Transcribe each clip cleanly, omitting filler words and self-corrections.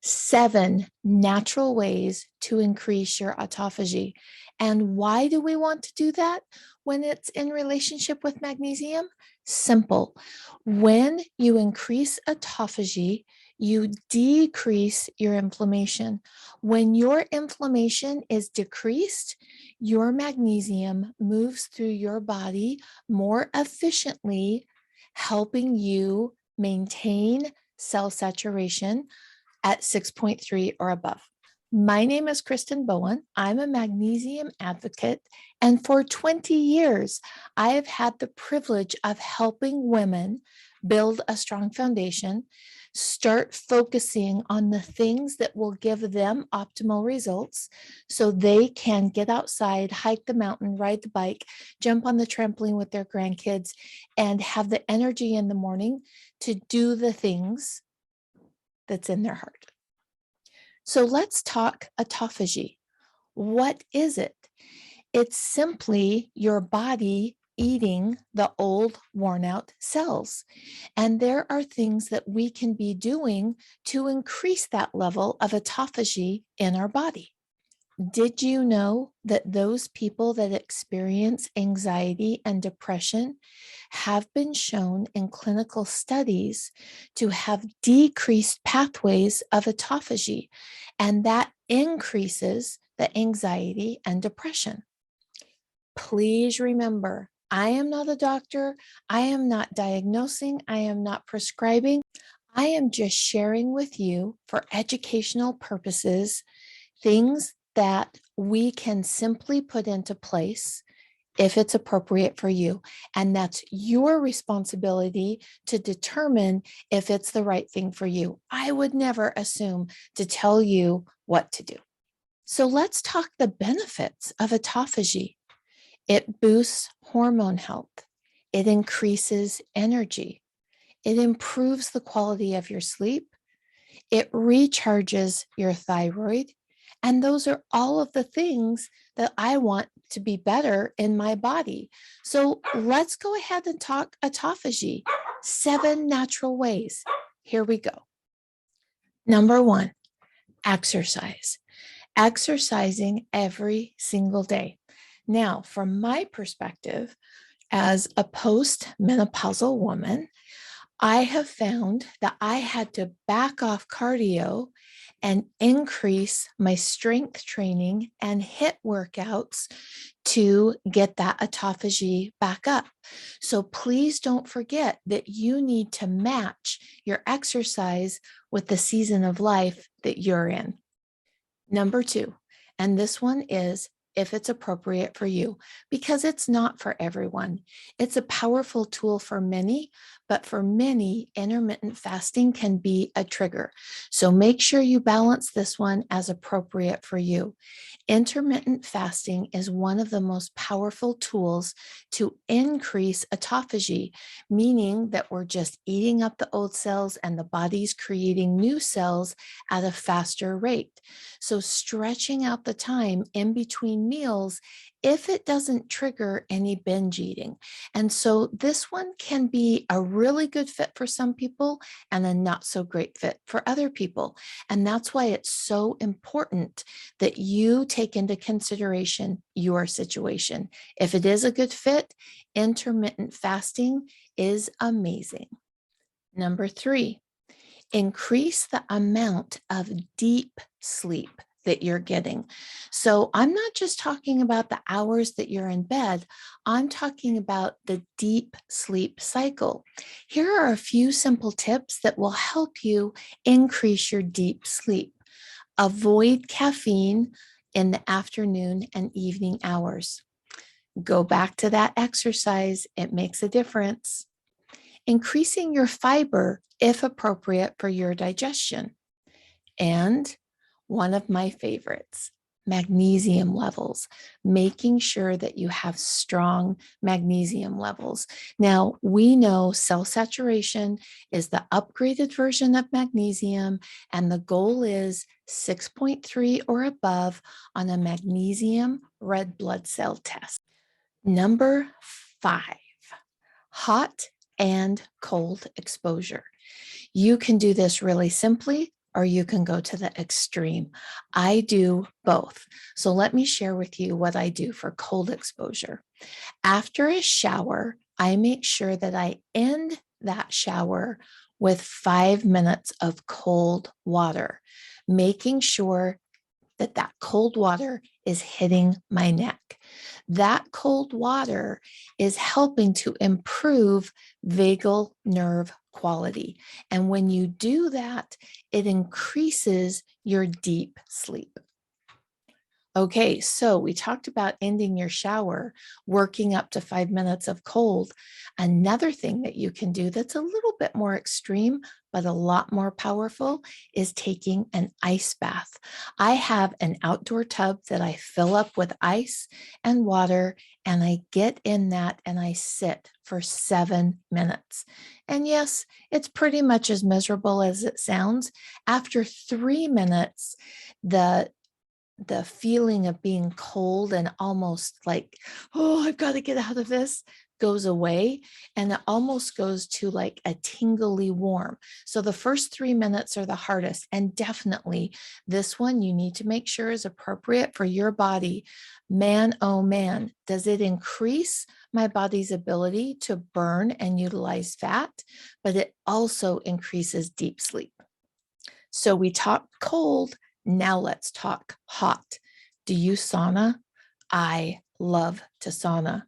7 natural ways to increase your autophagy. And why do we want to do that when it's in relationship with magnesium? Simple. When you increase autophagy, you decrease your inflammation. When your inflammation is decreased, your magnesium moves through your body more efficiently, helping you maintain cell saturation at 6.3 or above. My name is Kristen Bowen. I'm a magnesium advocate, and for 20 years, I have had the privilege of helping women build a strong foundation, start focusing on the things that will give them optimal results so they can get outside, hike the mountain, ride the bike, jump on the trampoline with their grandkids, and have the energy in the morning to do the things that's in their heart. So let's talk autophagy. What is it? It's simply your body eating the old, worn out cells. And there are things that we can be doing to increase that level of autophagy in our body. Did you know that those people that experience anxiety and depression have been shown in clinical studies to have decreased pathways of autophagy, and that increases the anxiety and depression? Please remember, I am not a doctor. I am not diagnosing. I am not prescribing. I am just sharing with you for educational purposes things that we can simply put into place if it's appropriate for you. And that's your responsibility to determine if it's the right thing for you. I would never assume to tell you what to do. So let's talk the benefits of autophagy. It boosts hormone health. It increases energy. It improves the quality of your sleep. It recharges your thyroid. And those are all of the things that I want to be better in my body. So let's go ahead and talk autophagy. 7 natural ways. Here we go. Number 1, exercise. Exercising every single day. Now, from my perspective, as a post-menopausal woman, I have found that I had to back off cardio and increase my strength training and HIIT workouts to get that autophagy back up. So please don't forget that you need to match your exercise with the season of life that you're in. Number 2, and this one is if it's appropriate for you, because it's not for everyone. It's a powerful tool for many, but for many, intermittent fasting can be a trigger. So make sure you balance this one as appropriate for you. Intermittent fasting is one of the most powerful tools to increase autophagy, meaning that we're just eating up the old cells and the body's creating new cells at a faster rate. So stretching out the time in between meals if it doesn't trigger any binge eating. And so this one can be a really good fit for some people and a not so great fit for other people. And that's why it's so important that you take into consideration your situation. If it is a good fit, intermittent fasting is amazing. Number 3, increase the amount of deep sleep that you're getting. So I'm not just talking about the hours that you're in bed, I'm talking about the deep sleep cycle. Here are a few simple tips that will help you increase your deep sleep. Avoid caffeine in the afternoon and evening hours. Go back to that exercise, it makes a difference. Increasing your fiber if appropriate for your digestion. And one of my favorites, magnesium levels, making sure that you have strong magnesium levels. Now, we know cell saturation is the upgraded version of magnesium, and the goal is 6.3 or above on a magnesium red blood cell test. Number 5, hot and cold exposure. You can do this really simply or you can go to the extreme. I do both. So let me share with you what I do for cold exposure. After a shower, I make sure that I end that shower with 5 minutes of cold water, making sure that that cold water is hitting my neck. That cold water is helping to improve vagal nerve quality. And when you do that, it increases your deep sleep. Okay, so we talked about ending your shower, working up to 5 minutes of cold. Another thing that you can do that's a little bit more extreme, but a lot more powerful is taking an ice bath. I have an outdoor tub that I fill up with ice and water, and I get in that and I sit for 7 minutes. And yes, it's pretty much as miserable as it sounds. After 3 minutes, the feeling of being cold and almost like, oh, I've got to get out of this goes away. And it almost goes to like a tingly warm. So the first 3 minutes are the hardest. And definitely this one you need to make sure is appropriate for your body. Man, oh man, does it increase my body's ability to burn and utilize fat, but it also increases deep sleep. So we talked cold. Now let's talk hot. Do you sauna? I love to sauna.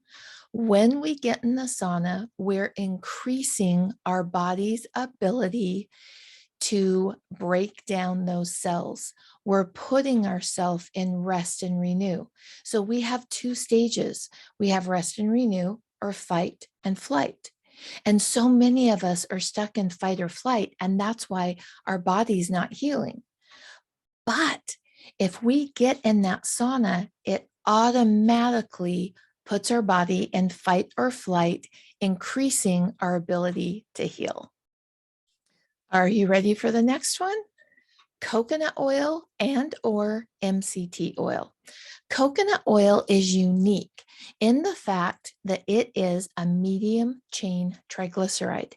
When we get in the sauna, we're increasing our body's ability to break down those cells. We're putting ourselves in rest and renew. So we have two stages. We have rest and renew, or fight and flight. And so many of us are stuck in fight or flight, and that's why our body's not healing. But if we get in that sauna, it automatically puts our body in fight or flight, increasing our ability to heal. Are you ready for the next one? Coconut oil and or MCT oil. Coconut oil is unique in the fact that it is a medium chain triglyceride.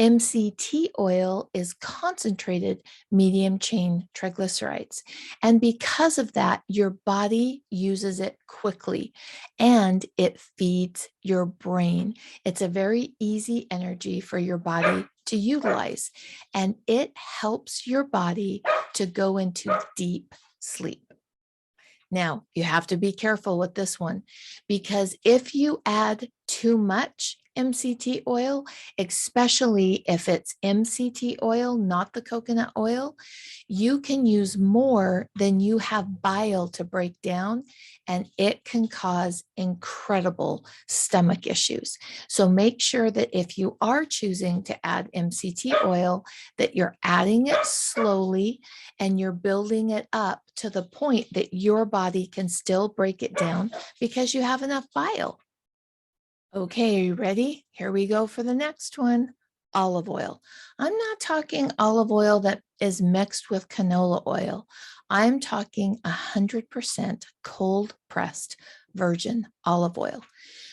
MCT oil is concentrated medium chain triglycerides. And because of that, your body uses it quickly and it feeds your brain. It's a very easy energy for your body to utilize, and it helps your body to go into deep sleep. Now, you have to be careful with this one, because if you add too much MCT oil, especially if it's MCT oil, not the coconut oil, you can use more than you have bile to break down, and it can cause incredible stomach issues. So make sure that if you are choosing to add MCT oil, that you're adding it slowly and you're building it up to the point that your body can still break it down because you have enough bile. Okay, are you ready? Here we go for the next one. Olive oil. I'm not talking olive oil that is mixed with canola oil. I'm talking 100% cold pressed virgin olive oil.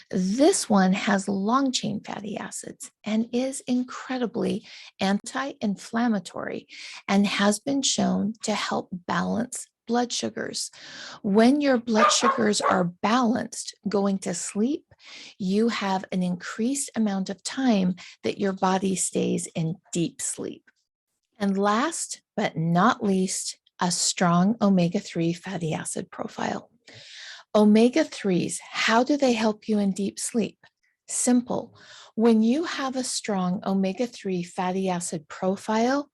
This one has long chain fatty acids and is incredibly anti-inflammatory and has been shown to help balance blood sugars. When your blood sugars are balanced going to sleep, you have an increased amount of time that your body stays in deep sleep. And last but not least, a strong omega-3 fatty acid profile. Omega-3s, how do they help you in deep sleep? Simple. When you have a strong omega-3 fatty acid profile,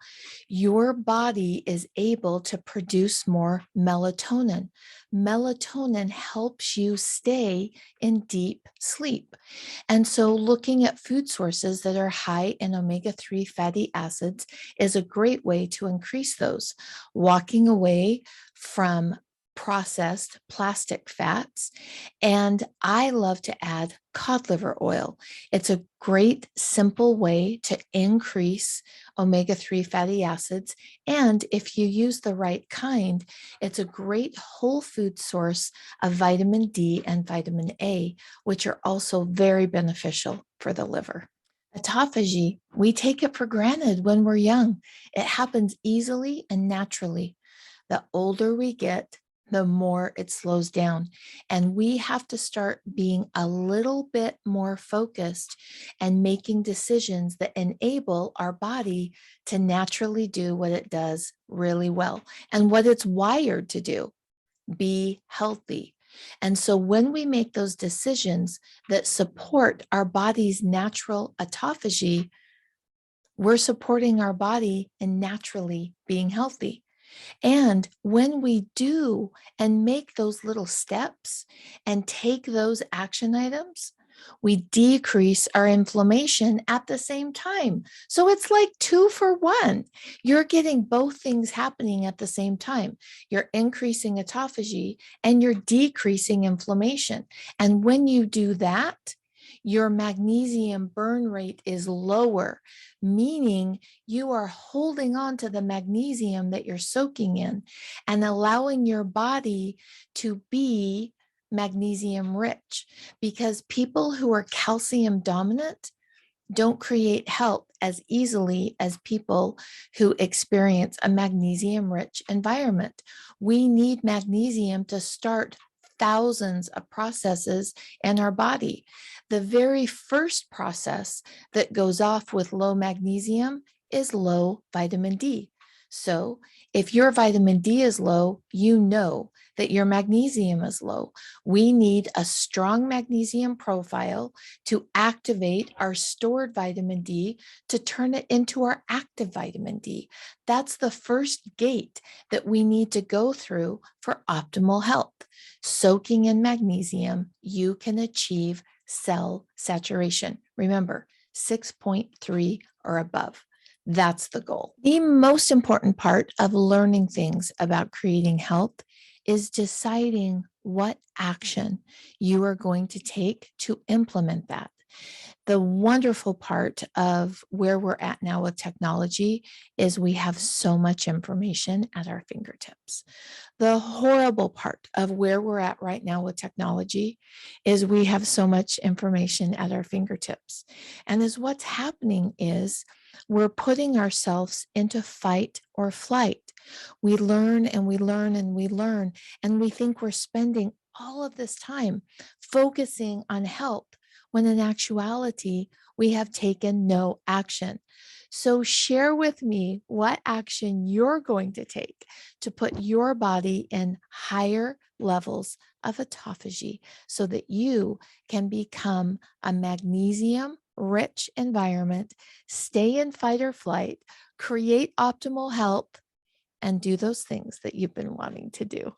your body is able to produce more melatonin. Melatonin helps you stay in deep sleep. And so looking at food sources that are high in omega-3 fatty acids is a great way to increase those. Walking away from processed plastic fats. And I love to add cod liver oil. It's a great, simple way to increase omega-3 fatty acids. And if you use the right kind, it's a great whole food source of vitamin D and vitamin A, which are also very beneficial for the liver. Autophagy, we take it for granted when we're young. It happens easily and naturally. The older we get, the more it slows down. And we have to start being a little bit more focused and making decisions that enable our body to naturally do what it does really well and what it's wired to do, be healthy. And so when we make those decisions that support our body's natural autophagy, we're supporting our body in naturally being healthy. And when we do and make those little steps and take those action items, we decrease our inflammation at the same time. So it's like 2 for 1. You're getting both things happening at the same time. You're increasing autophagy and you're decreasing inflammation. And when you do that, your magnesium burn rate is lower, meaning you are holding on to the magnesium that you're soaking in and allowing your body to be magnesium rich, because people who are calcium dominant don't create health as easily as people who experience a magnesium rich environment. We need magnesium to start thousands of processes in our body. The very first process that goes off with low magnesium is low vitamin D. So if your vitamin D is low, you know that your magnesium is low. We need a strong magnesium profile to activate our stored vitamin D to turn it into our active vitamin D. That's the first gate that we need to go through for optimal health. Soaking in magnesium, you can achieve cell saturation. Remember, 6.3 or above. That's the goal. The most important part of learning things about creating health is deciding what action you are going to take to implement that. The wonderful part of where we're at now with technology is we have so much information at our fingertips. The horrible part of where we're at right now with technology is we have so much information at our fingertips. And is what's happening is we're putting ourselves into fight or flight. We learn and we learn and we learn, and we think we're spending all of this time focusing on health, when in actuality, we have taken no action. So share with me what action you're going to take to put your body in higher levels of autophagy so that you can become a magnesium rich environment, stay in fight or flight, create optimal health, and do those things that you've been wanting to do.